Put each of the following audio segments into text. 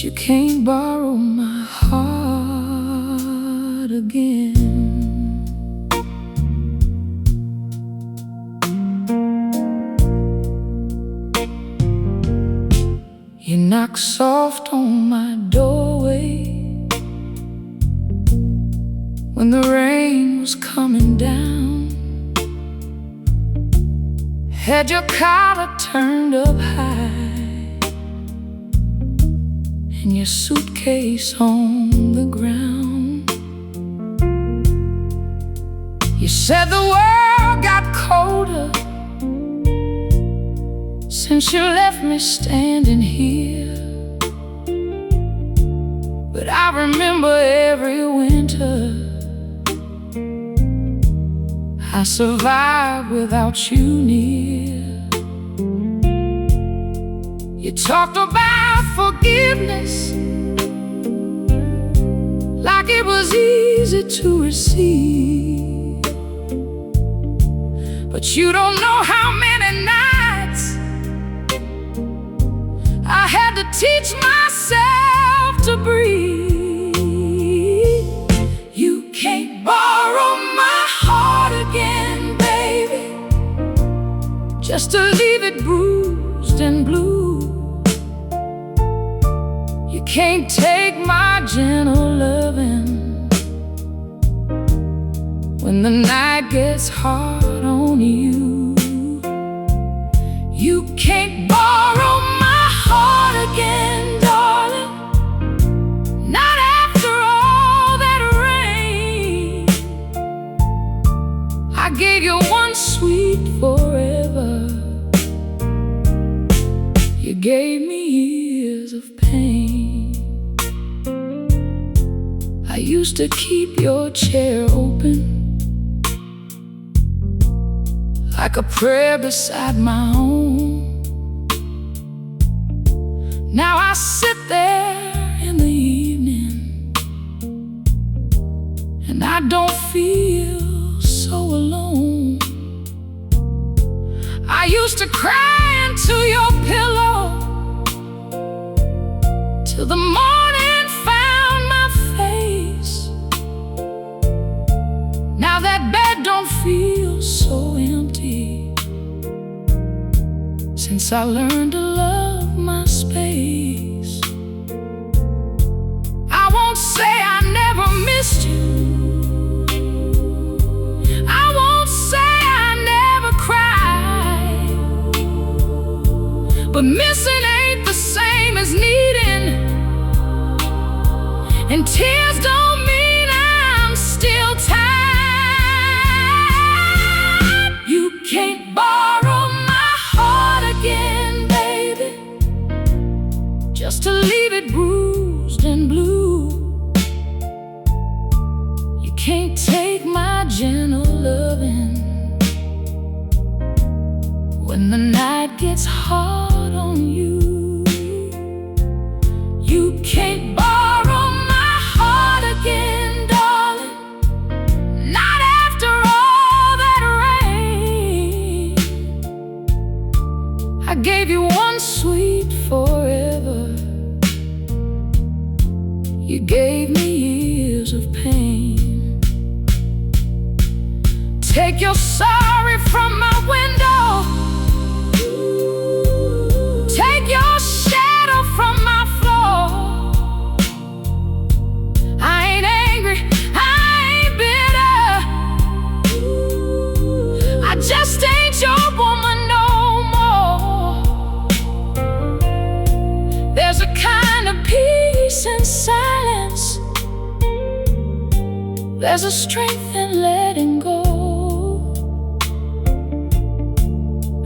you can't borrow my heart again. You knock soft on my doorway when the rain was coming down. Had your collar turned up high and your suitcase on the ground. You said the world got colder since you left me standing here. But I remember every winter I survived without you near. You talked about forgiveness like it was easy to receive, but you don't know how many nights I had to teach myself to breathe. You can't borrow my heart again, baby, just to leave it bruised and blue. You can't take my gentle loving when the night gets hard on you. You can't borrow my heart again, darling, not after all that rain. I gave you one sweet forever. You gave me years of pain. I used to keep your chair open like a prayer beside my own. Now I sit there in the evening and I don't feel so alone. I used to cry into your pillow till the morning found my face. Now that bed don't feel so empty since I learned to love my space. I won't say I never missed you, I won't say I never cried, but missing ain't the same as needing, and tears don't mean I'm still tired. You can't borrow my heart again, baby, just to leave it bruised and blue. You can't take my gentle loving when the night gets hard on you. You can't borrow my heart again, darling, not after all that rain. I gave you one sweet forever. You gave me years of pain. Take your sorry from my window, take your shadow from my floor. I ain't angry, I ain't bitter, I just ain't your woman no more. There's a kind of peace in silence, there's a strength in letting go.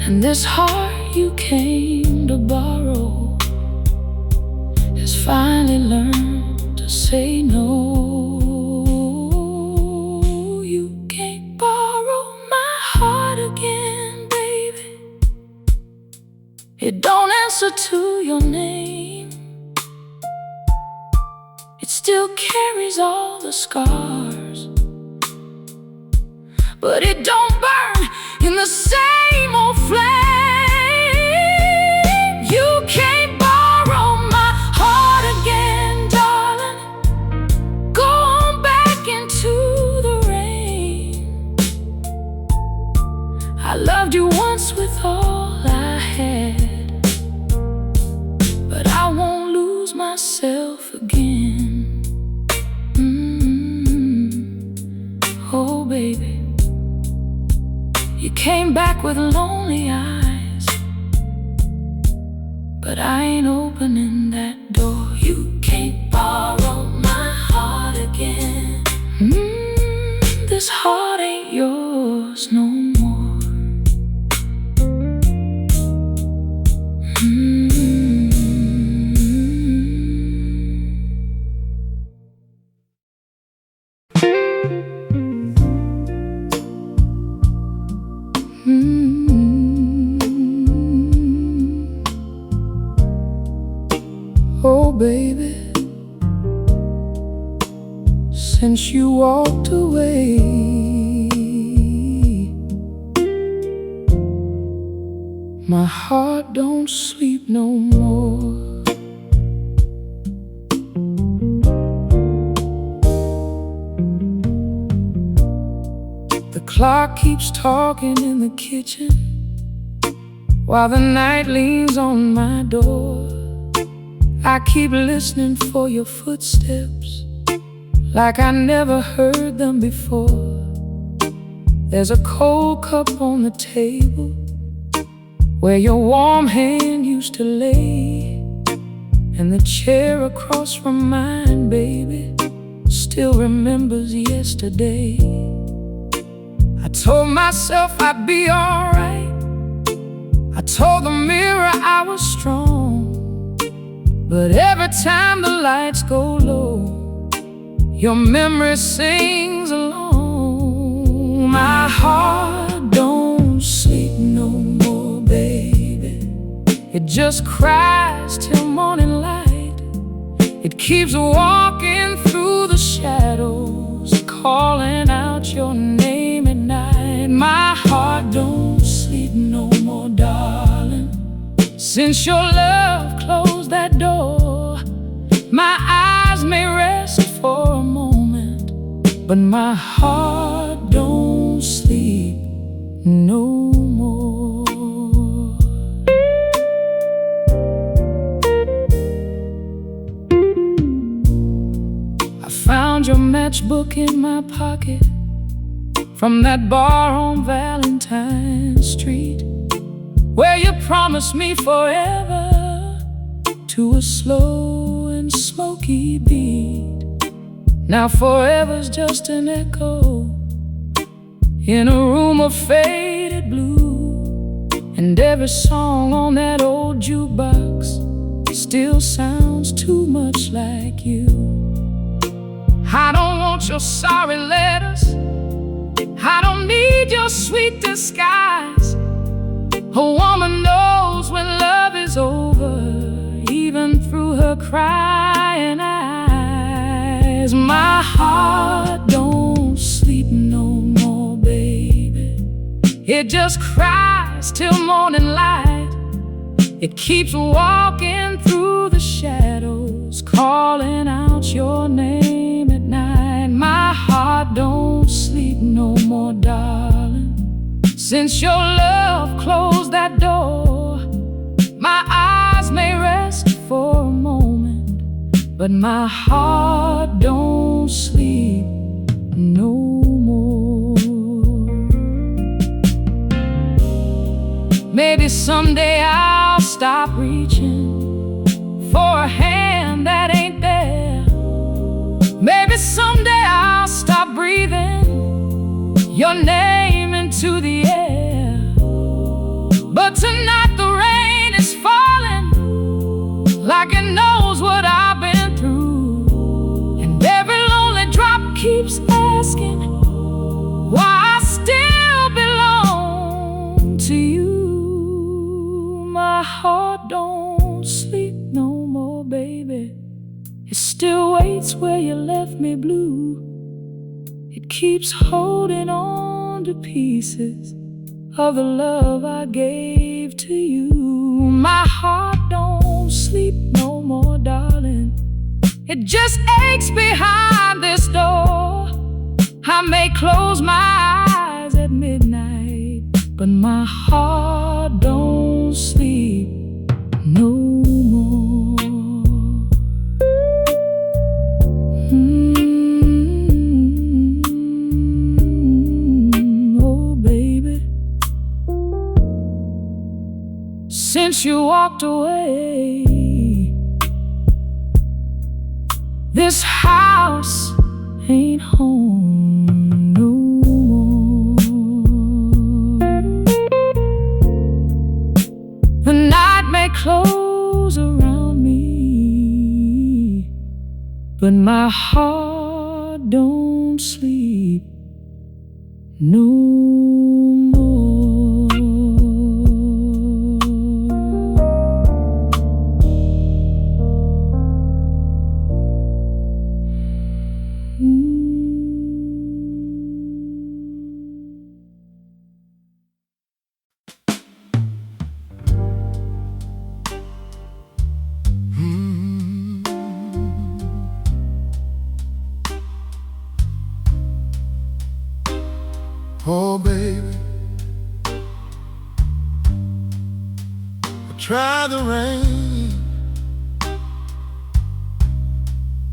And this heart you came to borrow has finally learned to say no. You can't borrow my heart again, baby, it don't answer to your name. It still carries all the scars, but it don't burn in the same old flame. You can't borrow my heart again. back with lonely eyes, but I ain't opening that door. You can't borrow my heart again. This heart ain't yours no more. Oh baby, since you walked away, my heart don't sleep no more. The clock keeps talking in the kitchen while the night leans on my door. I keep listening for your footsteps like I never heard them before. There's a cold cup on the table where your warm hand used to lay, and the chair across from mine, baby, still remembers yesterday. I told myself I'd be alright. I told the mirror I was strong, but every time the lights go low, your memory sings along. My heart don't sleep no more, baby. It just cries till morning light. It keeps walking through the shadows, calling out your name at night. My heart don't sleep no more, darling. Since your love closed that door, my eyes may rest for a moment, but my heart don't sleep no more. I found your matchbook in my pocket from that bar on Valentine Street, where you promised me forever to a slow and smoky beat. Now forever's just an echo in a room of faded blue, and every song on that old jukebox still sounds too much like you. I don't want your sorry letters, I don't need your sweet disguise. A woman knows when love is over, even through her crying eyes. My heart don't sleep no more, baby. It just cries till morning light. It keeps walking through the shadows, calling out your name at night. My heart don't sleep no more, darling. Since your love closed that door, my eyes may rest for a moment, but my heart don't sleep no more. Maybe someday I'll stop reaching for a hand that ain't there. Maybe someday I'll stop breathing your name into the air. But tonight the rain is falling like it knows what I've been through, and every lonely drop keeps asking why I still belong to you. My heart don't sleep no more, baby. It still waits where you left me blue. It keeps holding on to pieces of the love I gave to you. My heart don't sleep no more, darling. It just aches behind this door. I may close my eyes at midnight, but my heart don't sleep no more. Oh baby, since you walked away. This house ain't home no more. The night may close around me, but my heart don't sleep no more. Oh, baby, I tried the rain,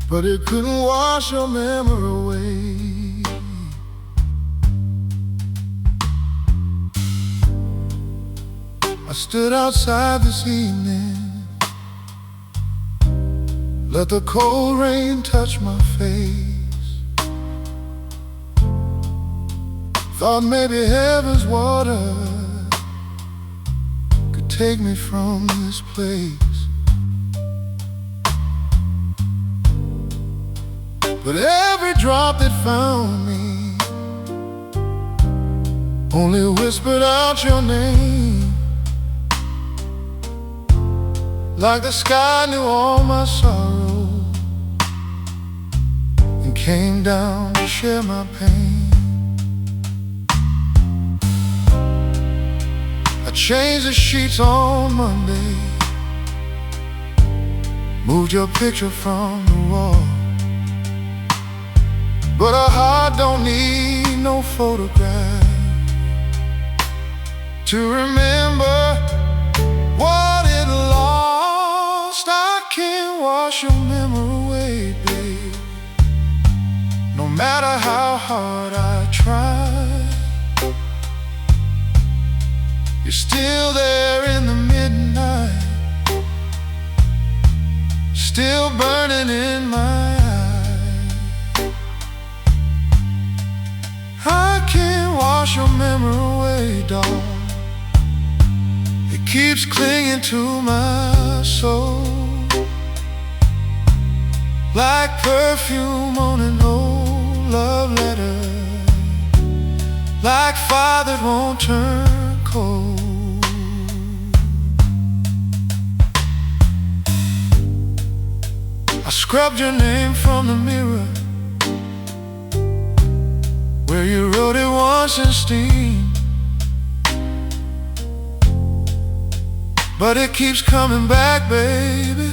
but it couldn't wash your memory away. I stood outside this evening, let the cold rain touch my face. Thought maybe heaven's water could take me from this place. But every drop that found me only whispered out your name, like the sky knew all my sorrow and came down to share my pain. Changed the sheets on Monday, moved your picture from the wall, but a heart don't need no photograph to remember what it lost. I can't wash your memory away, babe, no matter how hard I try. You're still there in the midnight, still burning in my eyes. I can't wash your memory away, dog. It keeps clinging to my soul, like perfume on an old love letter, like fire that won't turn cold. I scrubbed your name from the mirror where you wrote it once in steam, but it keeps coming back, baby,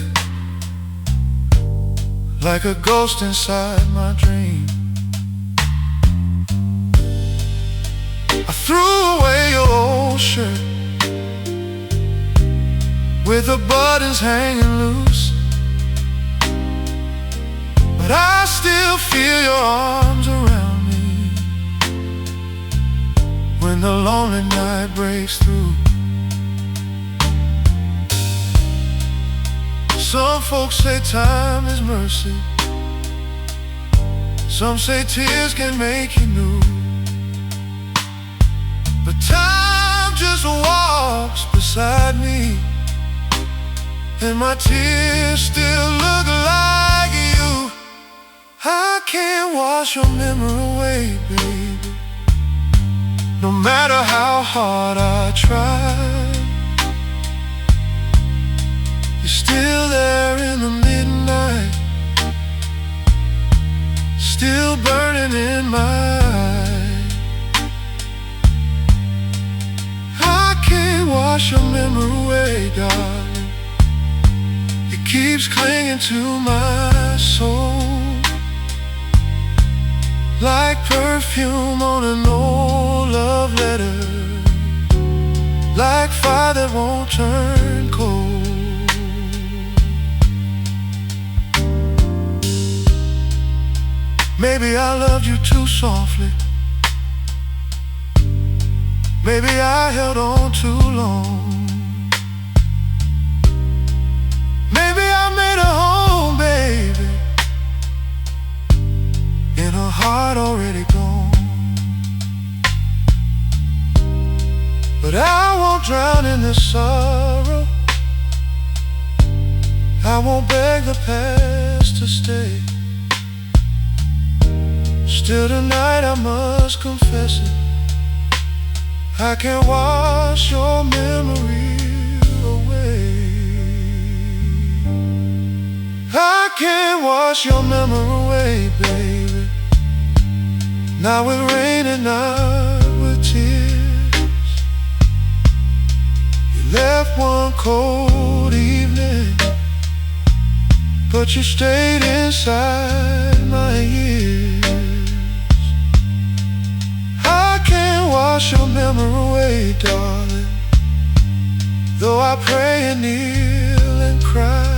like a ghost inside my dream. I threw away your old shirt with the buttons hanging loose, but I still feel your arms around me when the lonely night breaks through. Some folks say time is mercy, some say tears can make you new, but time just walks beside me, and my tears still look like you. I can't wash your memory away, baby, no matter how hard I try. You're still there in the midnight, still burning in my eyes. I can't wash your memory away, darling. It keeps clinging to my soul, like perfume on an old love letter, like fire that won't turn cold. Maybe I loved you too softly, maybe I held on too long, drown in this sorrow. I won't beg the past to stay. Still tonight I must confess it, I can't wash your memory away. I can't wash your memory away, baby. Not with rain and not with tears. You left one cold evening, but you stayed inside my ears. I can't wash your memory away, darling, though I pray and kneel and cry.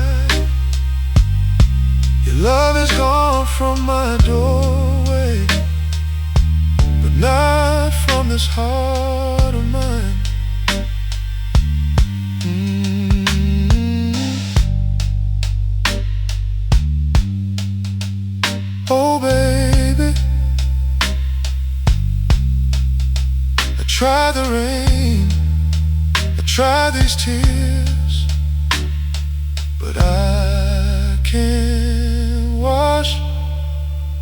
Your love is gone from my doorway, but not from this heart of mine. Oh baby, I try the rain, I try these tears, but I can't wash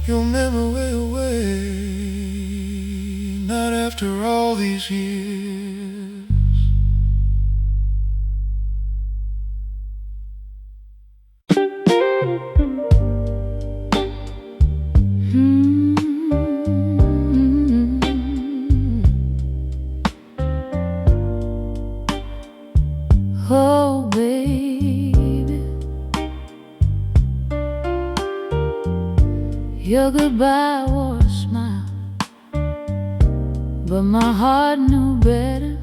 your memory away, not after all these years. Oh baby, your goodbye wore a smile, but my heart knew better.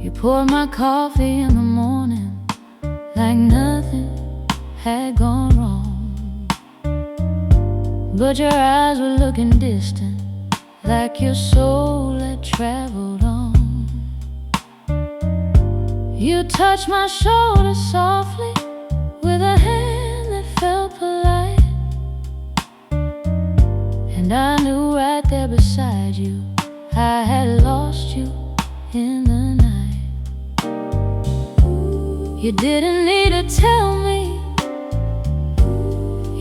You poured my coffee in the morning like nothing had gone wrong, but your eyes were looking distant, like your soul had traveled on. You touched my shoulder softly with a hand that felt polite, and I knew right there beside you I had lost you in the night. You didn't need to tell me,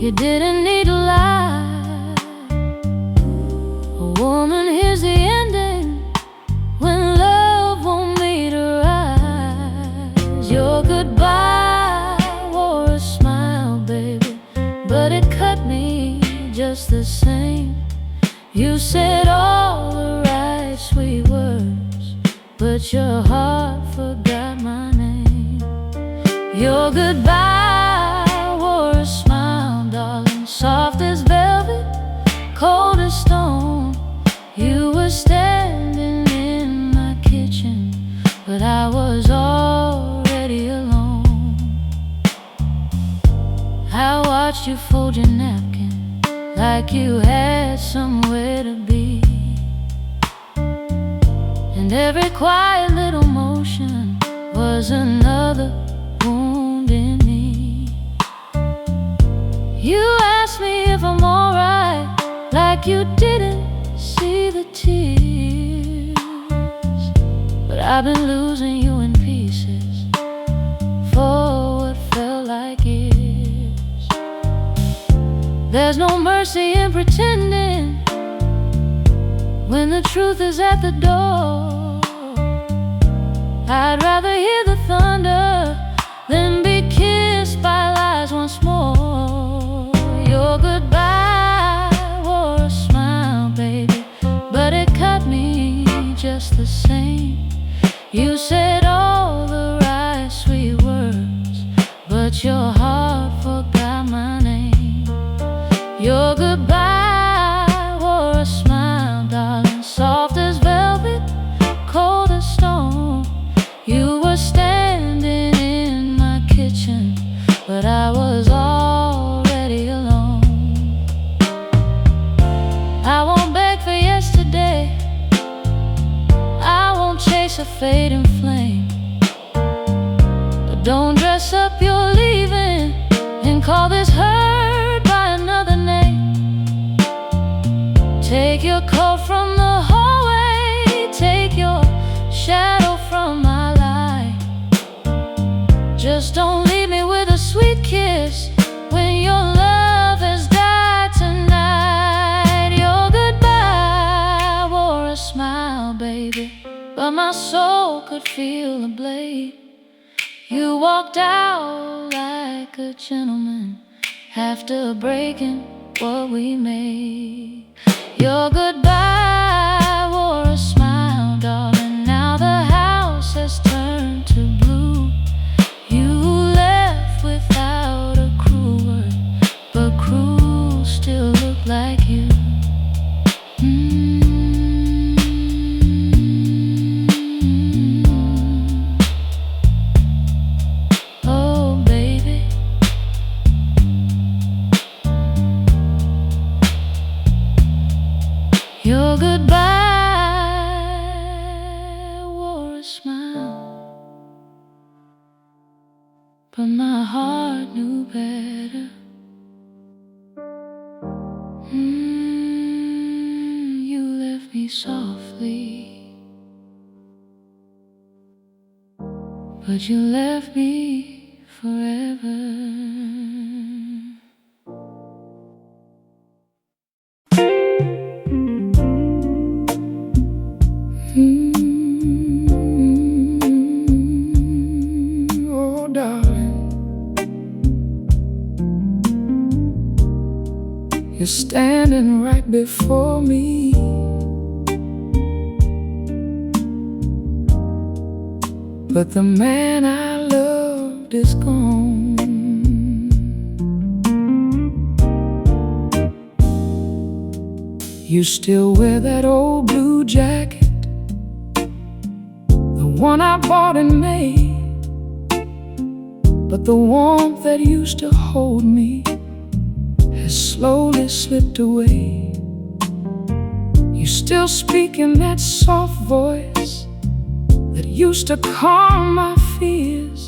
you didn't need to lie. A woman, here's the ending when love won't meet her eyes. Your goodbye wore a smile, baby, but it cut me just the same. You said all the right sweet words, but your heart forgot my name. Your goodbye wore a smile, darling, soft as velvet, cold as stone. You were standing in my kitchen, but I was already alone. I watched you fold your napkin like you had somewhere to be, and every quiet little motion was another wound in me. You asked me if I'm alright, like you didn't see the tears, but I've been losing you in pieces for what felt like years. There's no mercy in pretending when the truth is at the door. I'd rather hear the thunder than be kissed by lies once more. Your goodbye wore a smile, baby, but it cut me just the same. You said all the right sweet words, but your heart forgot my name. Your goodbye wore a smile, darling, soft as velvet, cold as stone. You were standing in my kitchen, but I was already alone. I won't beg for yesterday, I won't chase a fading flame, but don't dress up your leaving and call this hurt by another name. Take your coat from the hallway, take your shadow Just don't leave me with a sweet kiss when your love has died tonight. Your goodbye wore a smile, baby, but my soul could feel the blade. You walked out like a gentleman after breaking what we made. Your goodbye wore a smile, darling. Now the house has turned to blue. You left without a cruel word, but cruel still look like you. Oh, baby. Your goodbye wore a smile, but my heart knew better. You left me softly, but you left me forever. Oh, darling, You're standing right before me, but the man I loved is gone. You still wear that old blue jacket, the one I bought in May, but the warmth that used to hold me has slowly slipped away. You still speak in that soft voice that used to calm my fears,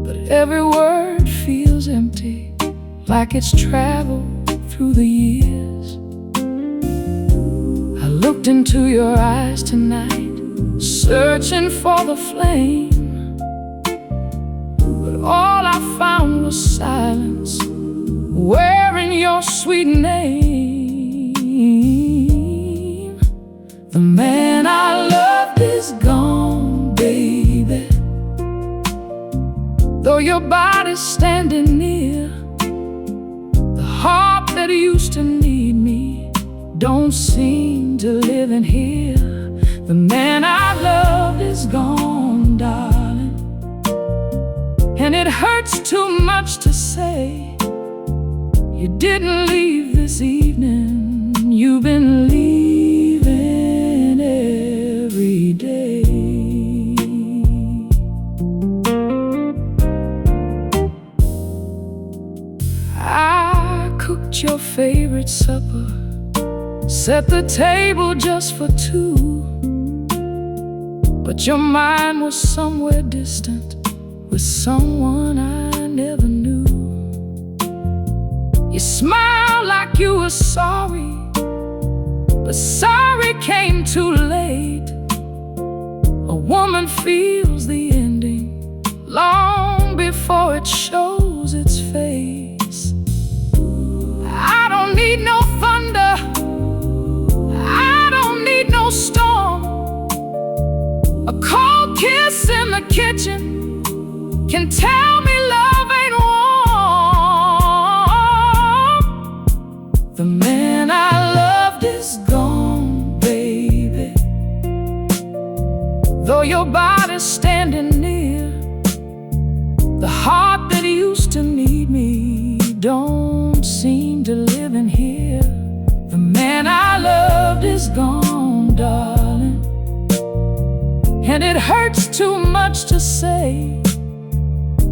but every word feels empty, like it's traveled through the years. I looked into your eyes tonight, searching for the flame, but all I found was silence, wearing your sweet name. The man I loved is gone, baby, though your body's standing near. The heart that used to need me don't seem to live in here. The man I loved is gone, darling, and it hurts too much to say. You didn't leave this evening, you've been leaving every day. I cooked your favorite supper, set the table just for two, but your mind was somewhere distant, with someone I never knew. You smiled like you were sorry, but sorry came too late. A woman feels the ending long before it shows its face. I don't need no thunder, I don't need no storm. A cold kiss in the kitchen can tell me love ain't warm. The man I loved is gone, baby, though your body's standing near. The heart that used to need me don't seem to live in here. The man I loved is gone, darling, and it hurts too much to say.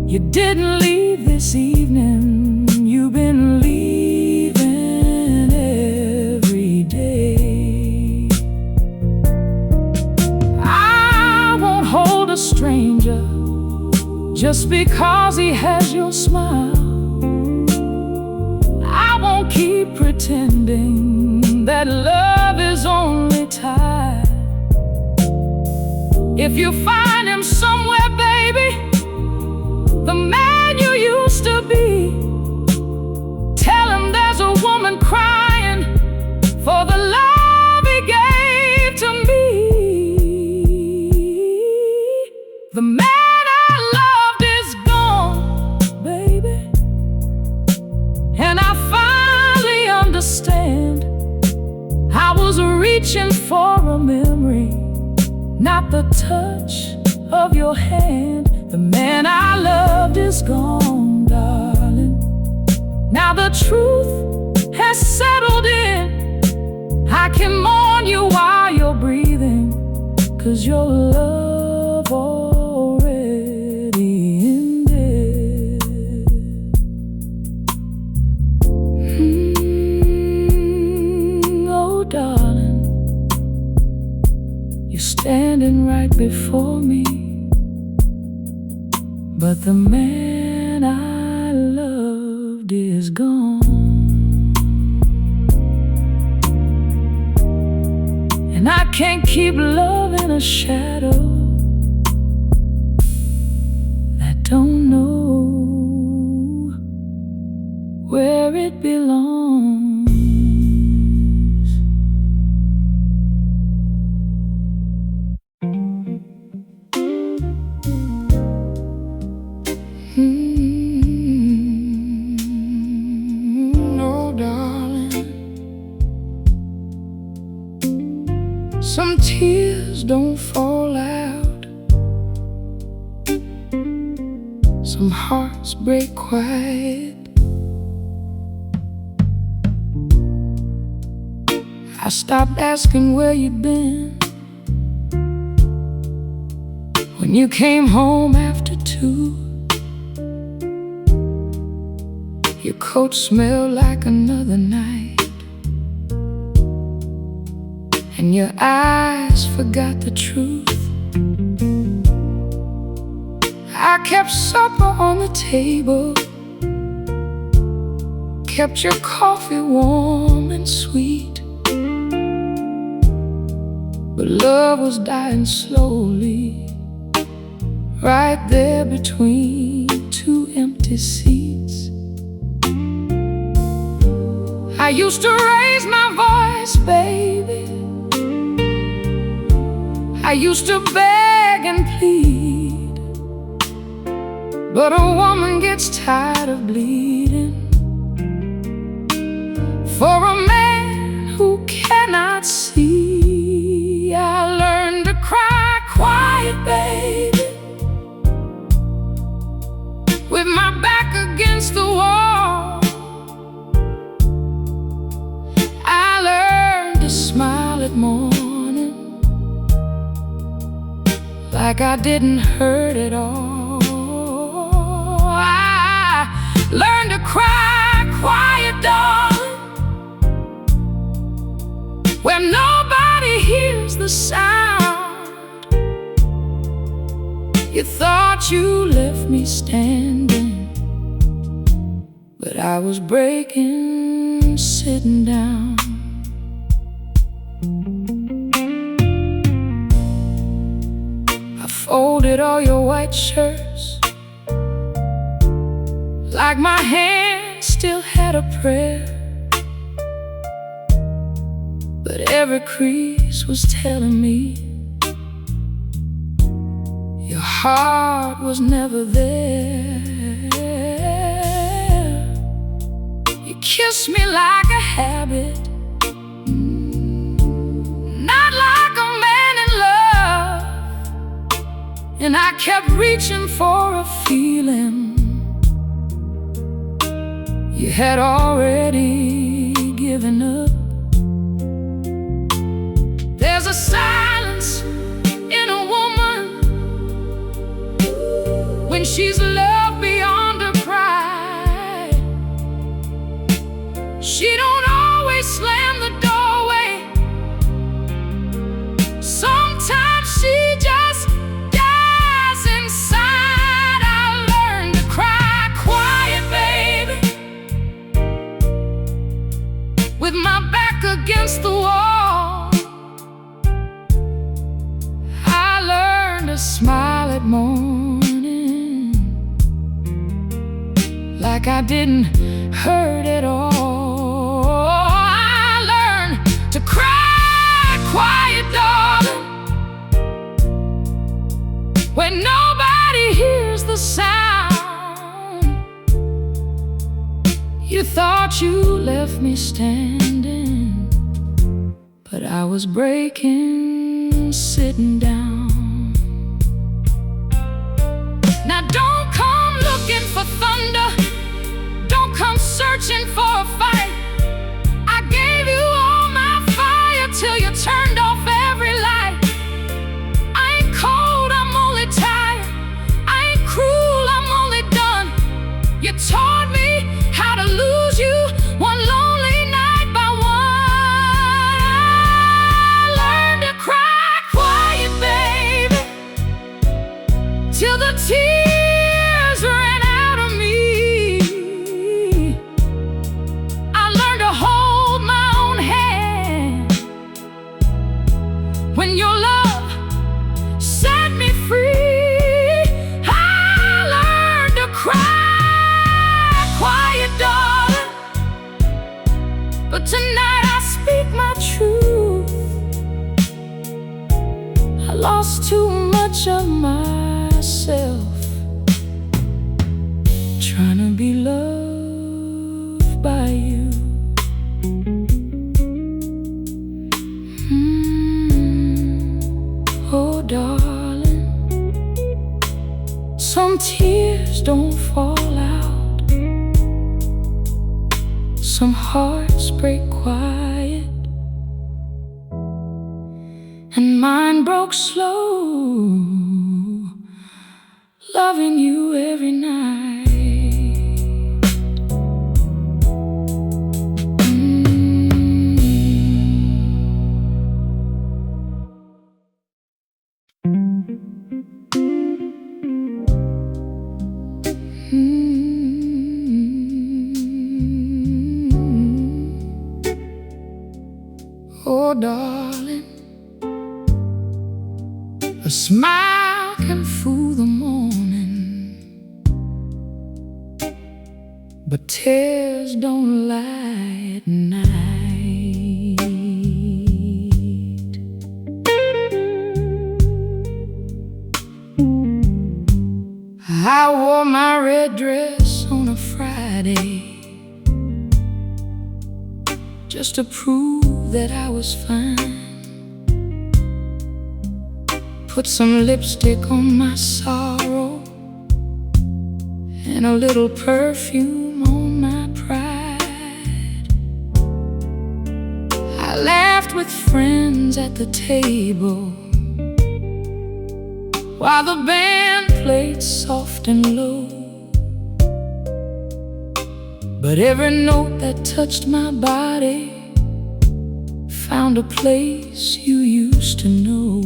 You didn't leave this evening, you've been leaving every day. I won't hold a stranger just because he has your smile. I won't keep pretending that love is only time. If you find him somewhere, baby, The man I loved is gone, baby, and I finally understand. I was reaching for a memory, not the touch of your hand. The man I loved is gone, darling. Now the truth has settled in. I can mourn you while you're breathing, 'cause your love already ended. Oh, darling, you're standing right before me, but the man I loved is gone. And I can't keep loving a shadow that don't know where it belongs. Oh, darling, some tears don't fall out, some hearts break quiet. I stopped asking where you'd been when you came home after 2. Your coat smelled like another night, and your eyes forgot the truth. I kept supper on the table, kept your coffee warm and sweet, but love was dying slowly, right there between 2 empty seats. I used to raise my voice, baby. I used to beg and plead, but a woman gets tired of bleeding for a man who cannot see. I learned to cry quiet, baby, with my back against the wall. I learned to smile at morning like I didn't hurt at all. I learned to cry quiet, darling, where nobody hears the sound. You thought you left me standing, but I was breaking, sitting down. I folded all your white shirts like my hand still had a prayer, but every crease was telling me your heart was never there. You kissed me like a habit, not like a man in love, and I kept reaching for a feeling you had already given up. There's a silence in a woman when she's loved beyond her pride. She don't always slam the doorway, sometimes she just dies inside. I learned to cry quiet, baby, with my back against the wall. I learned to smile at morning like I didn't hurt at all. I learned to cry quiet, darling, when nobody hears the sound. You thought you left me standing, but I was breaking, sitting down. Now don't come looking for thunder, don't come searching for a fight. I gave you all my fire till you turned off every light. I ain't cold, I'm only tired. I ain't cruel, I'm only done. You taught me how to lose you one lonely night by one. I learned to cry quiet, baby, till the tears ran out of me. I learned to hold my own hand when your love set me free. I learned to cry quiet, darling, but tonight I speak my truth. I lost too much of myself trying to be loved by you. Oh, darling, some tears don't fall out, some hearts break quiet, and mine broke slow, loving you every night. Oh, darling, a smile can fool the morning, but tears don't lie at night. I wore my red dress on a Friday just to prove that I was fine. Put some lipstick on my sorrow and a little perfume on my pride. I laughed with friends at the table while the band played soft and low. But every note that touched my body found a place you used to know.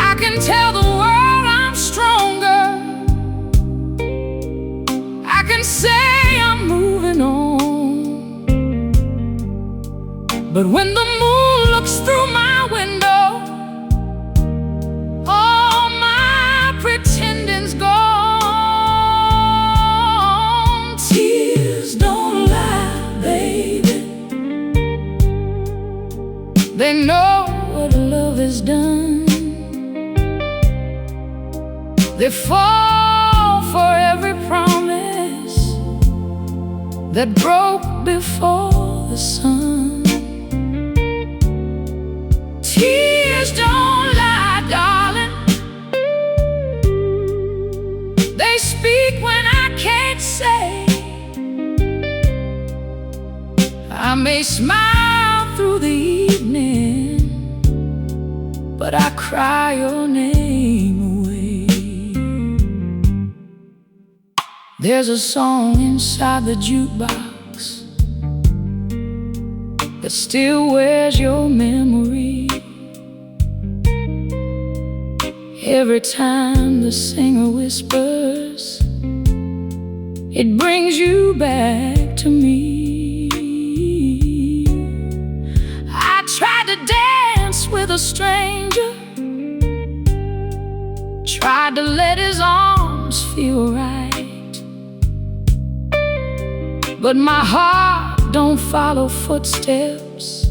I can tell the world I'm stronger, I can say I'm moving on, but when the moon looks through my window, all my pretending's gone. Tears don't lie, baby, they know what love has done. They fall for every promise that broke before the sun. Tears don't lie, darling, they speak when I can't say. I may smile through the evening, but I cry your name away. There's a song inside the jukebox that still wears your memory. Every time the singer whispers, it brings you back to me. I tried to dance with a stranger, tried to let his arms feel right, but my heart don't follow footsteps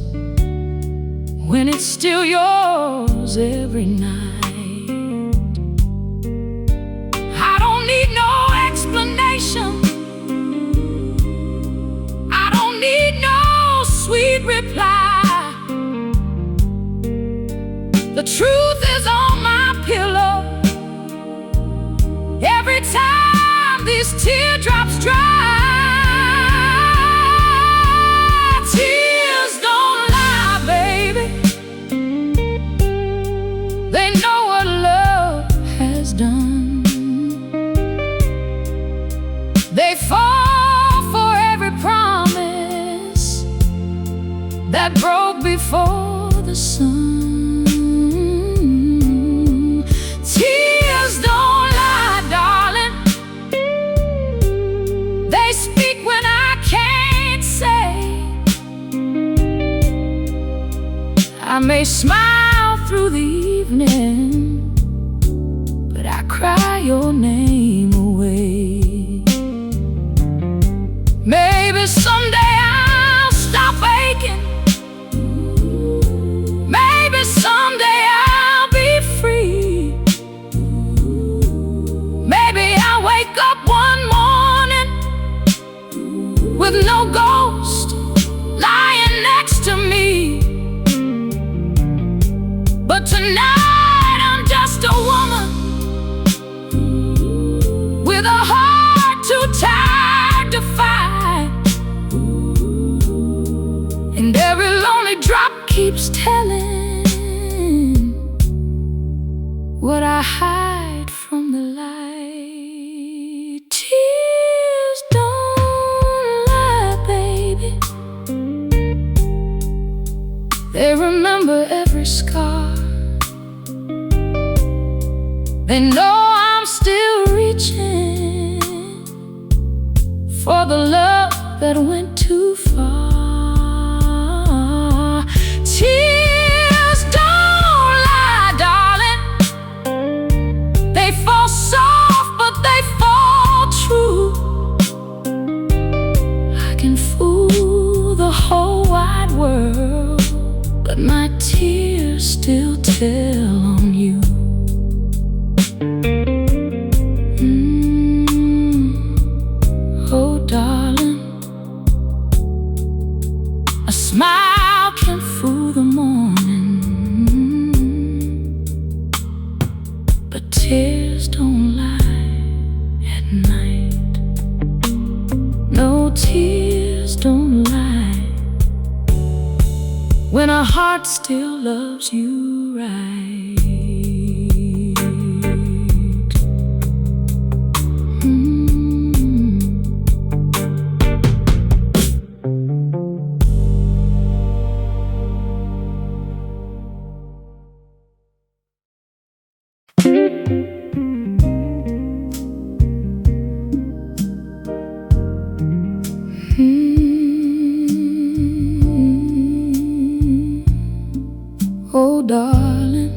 when it's still yours truth is on my pillow. Every time these teardrops dry, tears don't lie, baby. They know what love has done. They fall for every promise that broke before the sun. Tears don't lie, darling. They speak when I can't say. I may smile through the evening, but I cry your name away. Maybe someday I'll stop aching. Maybe someday I'll be free. Maybe I'll wake up one morning with no ghost lying next to me. But tonight I'm just a woman with a heart too tired to fight. And every lonely drop keeps telling what I hide from the light. Tears don't lie, baby. They remember every scar. They know I'm still reaching for the love that went too far. Tears don't lie, darling. They fall soft, but they fall true. I can fool the whole wide world, but my tears still tell on you. Oh, darling, a smile can fool the morning, but tears don't lie at night. No, tears don't lie when a heart still loves you right. Oh, darling,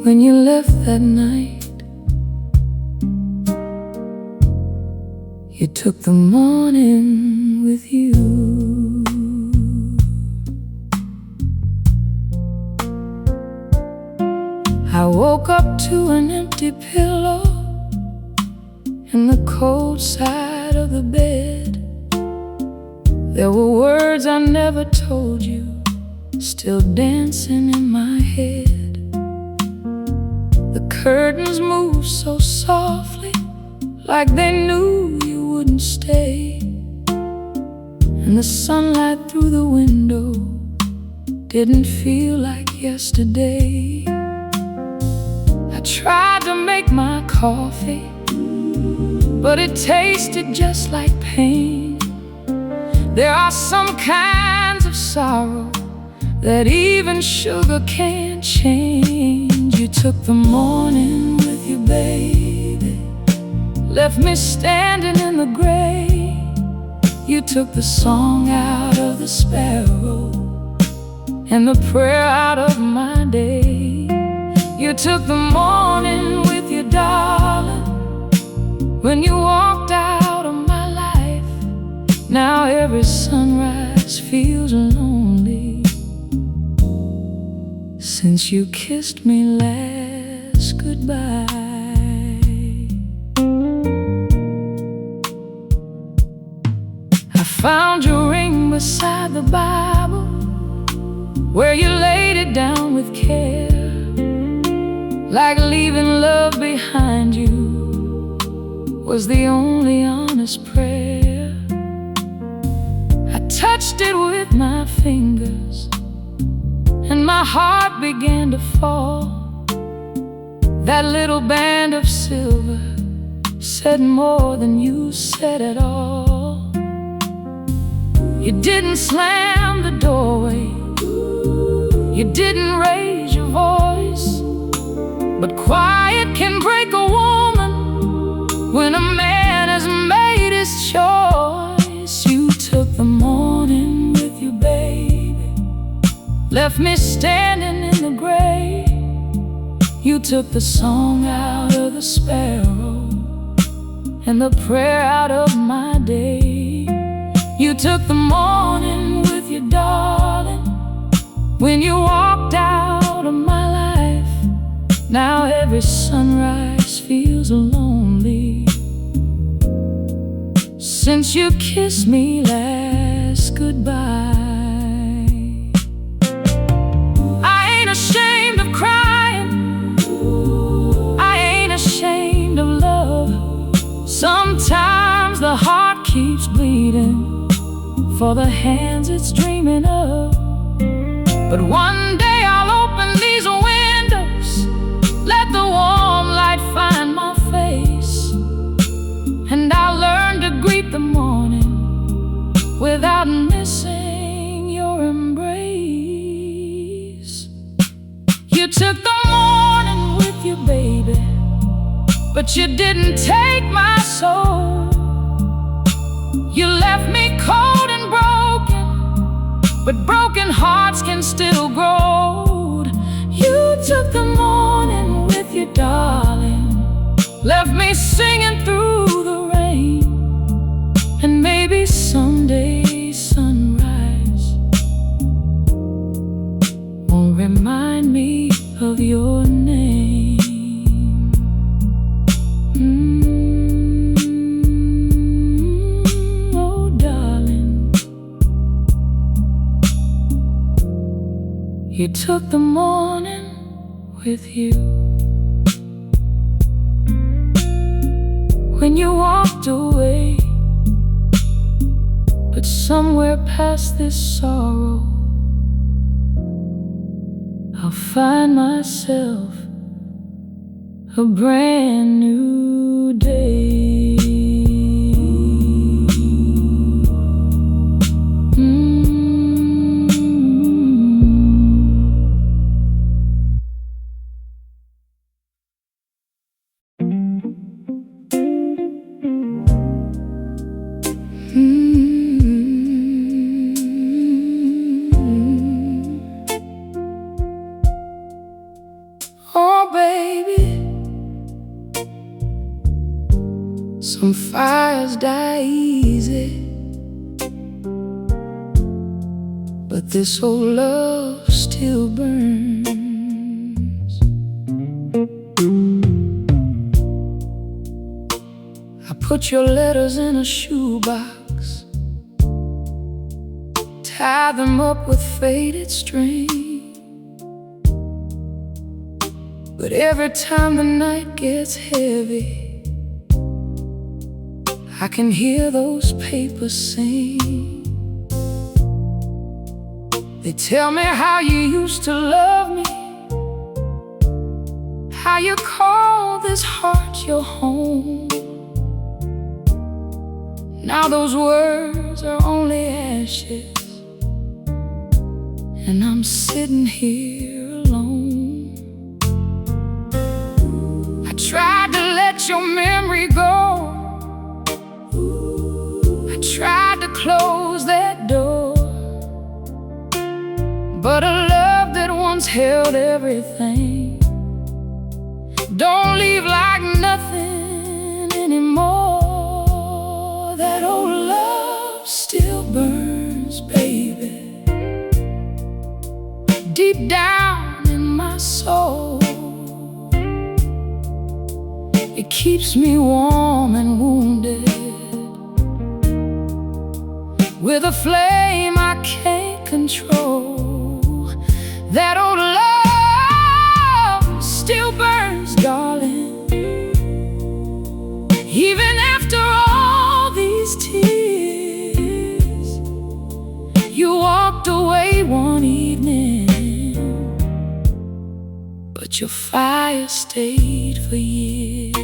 when you left that night, you took the morning with you. I woke up to an empty pillow and the cold side of the bed. There were words I never told you still dancing in my head. The curtains moved so softly, like they knew you wouldn't stay. And the sunlight through the window didn't feel like yesterday. I tried to make my coffee, but it tasted just like pain. There are some kinds of sorrow that even sugar can't change. You took the morning with you, baby, left me standing in the gray. You took the song out of the sparrow and the prayer out of my day. You took the morning with you, darling, when you walked out of my life. Now every sunrise feels lonely since you kissed me last goodbye. I found your ring beside the Bible where you laid it down with care, like leaving love behind you was the only honest prayer. I touched it with my fingers, and my heart began to fall. That little band of silver said more than you said at all. You didn't slam the doorway, you didn't raise your voice, but quiet can break a woman when a man has made his choice. You took the morning with you, baby, left me standing in the grave. You took the song out of the sparrow and the prayer out of my day. You took the morning with you, darling, when you walked out of my life. Now every sunrise feels lonely since you kissed me last goodbye. I ain't ashamed of crying, I ain't ashamed of love. Sometimes the heart keeps bleeding for the hands it's dreaming of. But one day I'll open these windows, let the warm light find my face, and I'll learn to greet the morning without missing your embrace. You took the morning with you, baby, but you didn't take my soul. You left me cold and broken, but broken hearts can still grow. You took the morning with you, darling, left me singing through the rain. And maybe someday sunrise will remind me of your name. Oh, darling, you took the morning with you when you walked away. But somewhere past this sorrow, I'll find myself a brand new day. Oh, baby, some fires die easy, but this old love still burns. I put your letters in a shoebox, tie them up with faded string. But every time the night gets heavy, I can hear those papers sing. They tell me how you used to love me, how you call this heart your home. Now those words are only ashes, and I'm sitting here alone. I tried to let your memory go, I tried to close that door, but a love that once held everything don't leave like nothing anymore. That old love still burns, baby, deep down in my soul. It keeps me warm and wounded with a flame I can't control. That old love still burns, darling. Even after all these tears, you walked away one evening, but your fire stayed for years.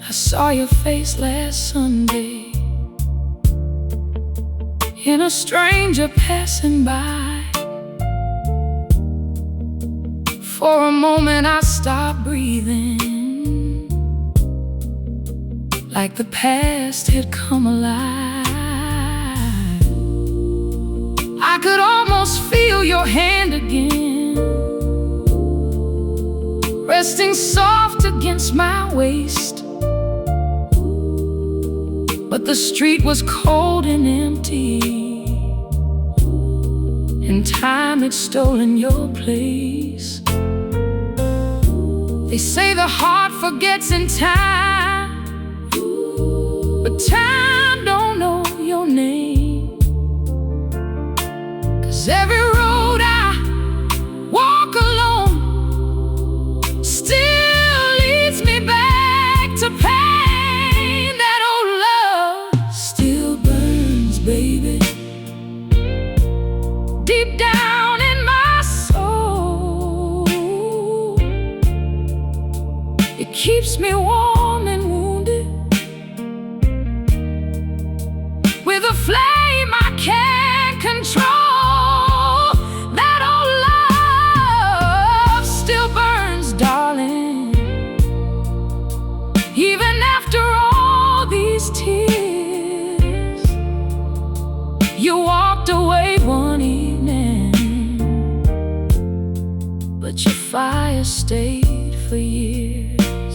I saw your face last Sunday in a stranger passing by. For a moment I stopped breathing, like the past had come alive. I could almost feel your hand again, resting soft against my waist. But the street was cold and empty, and time had stolen your place. They say the heart forgets in time, but time don't know your name. 'Cause every road I walk alone still leads me back to pain. That old love still burns, baby, deep down in my soul. It keeps me warm and wounded, with a flame I can't control. That old love still burns, darling. Even after all these tears, you walked away one evening, but your fire stayed for years.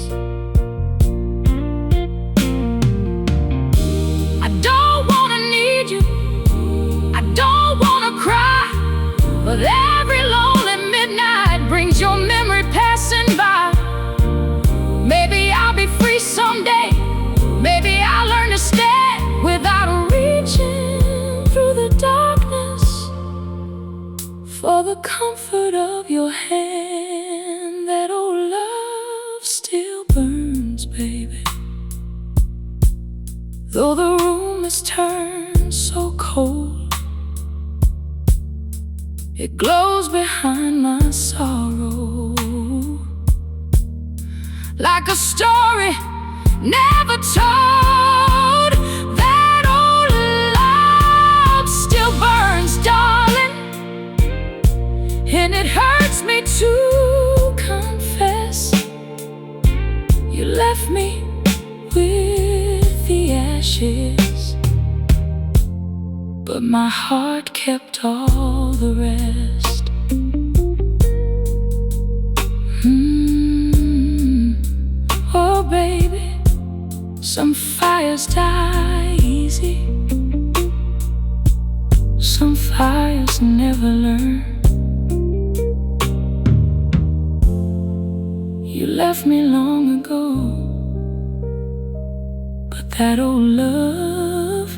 I don't wanna need you, I don't wanna cry, but every lonely midnight brings your memory passing by. Maybe I'll be free someday, maybe I'll learn to stand without reaching through the darkness for the comfort of your hand. That old love still burns, baby, though the room has turned so cold. It glows behind my sorrow, like a story never told. That old love still burns, darling, and it hurts me to confess you left me with the ashes, but my heart kept all the rest. Oh baby, some fires die easy, some fires never learn. You left me long ago, but that old love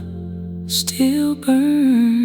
still burns.